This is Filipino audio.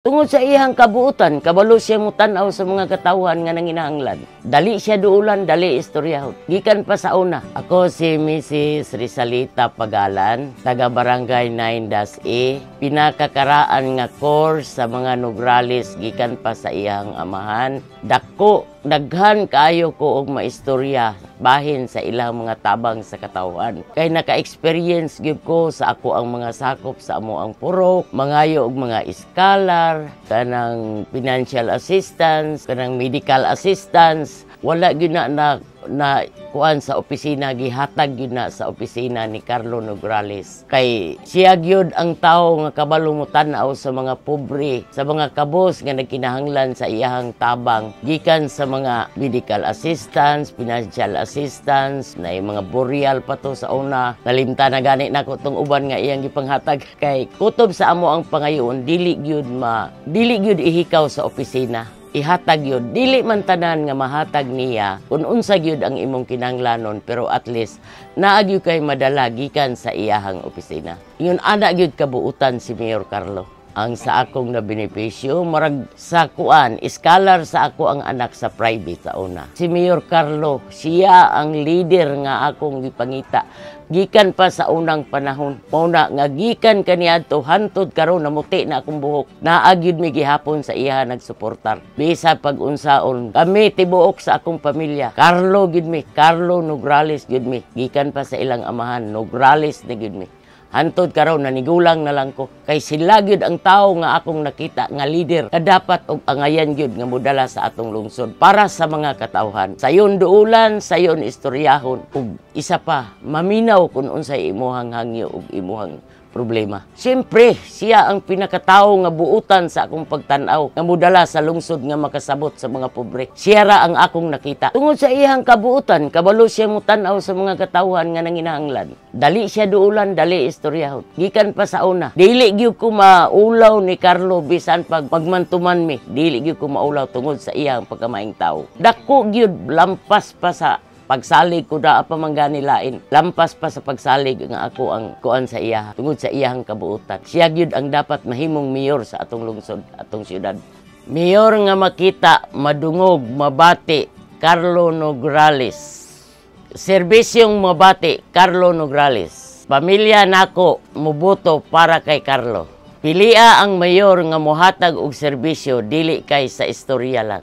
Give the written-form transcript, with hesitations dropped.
Tungod sa iyang kabuutan, kabalo siya mo tan-aw sa mga katawhan nga nanginahanglan. Dali siya duulan, dali istoryahon. Gikan pa sa una. Ako si Mrs. Rizalita Pagalan, taga Barangay 9-E. Pinakakaraan nga course sa mga Nograles gikan pa sa iyang amahan. Daghan kaayo ko og maistorya bahin sa ilang mga tabang sa katawhan. Kay naka-experience gyud ko sa ako ang mga sakop sa amo ang purok, mangayo og mga scholar, kanang financial assistance, kanang medical assistance. Wala gyud na kuan sa opisina, gihatag gyud na sa opisina ni Carlo Nograles. Kay siya gyud ang tawo nga kabalo mo tan-aw sa mga pobre, sa mga kabos nga nagkinahanglan sa iyahang tabang gikan sa mga medical assistance, financial assistance, na mga burial pa to sa una. Nalimta na gani nako tong uban nga iyang gipanghatag. Kay kutob sa amo ang pangayoon, dili gyud ihikaw sa opisina. Ihatag yun. Dili man tanan nga mahatag niya kung unsa gyud ang imong kinahanglanon, pero at least naagyo kay madala gikan sa iyahang opisina. Ingon ana gyud kabuutan si Mayor Carlo. Ang sa akong na benepisyo, marag sa kuan, scholar sa ako ang anak sa private sa una. Si Mayor Carlo, siya ang leader nga akong gipangita. Gikan pa sa unang panahon. Mauna nga gikan kaniadto hantod karon namuti na akong buhok. Naagyud mi gihapon sa iya nagsuportar. Bisa pag-unsaon kami tibuok sa akong pamilya. Carlo gyud mi, Carlo Nograles gyud mi. Gikan pa sa ilang amahan, Nograles na gyud mi. Hantod karon nanigulang na lang ko. Kay sila gyud ang tawo nga akong nakita nga leader. Kadapat og angayan gyud nga modala sa atong lungsod para sa mga katawhan. Sayon duulan, sayon istoryahon. Ug isa pa, maminaw kung unsay imuhang hangyo ug imuhang problema. Siyempre, siya ang pinakatao nga buutan sa akong pagtanaw nga modala sa lungsod nga makasabot sa mga pobre. Siya ra ang akong nakita. Tungod sa iyang kabuutan, kabalo siya mo tanaw sa mga katawhan nga nanginahanglan. Dali siya duulan, dali istoryahon. Gikan pa sa una. Dili gyud ko maulaw ni Carlo bisan pag magmantuman mi. Dili gyud ko maulaw tungod sa iyang pagkamaing tao. Dako gyud lampas pa sa pagsalig ko da pa manggani lain. Lampas pa sa pagsalig nga ako ang kuan sa iya tungod sa iyang kabuutan. Siya gyud ang dapat mahimong mayor sa atong lungsod, atong syudad. Mayor nga makita, madungog, mabati, Carlo Nograles. Serbisyong mabati, Carlo Nograles. Pamilya nako muboto para kay Carlo. Pilia ang mayor nga mohatag og serbisyo, dili kay sa istorya lang.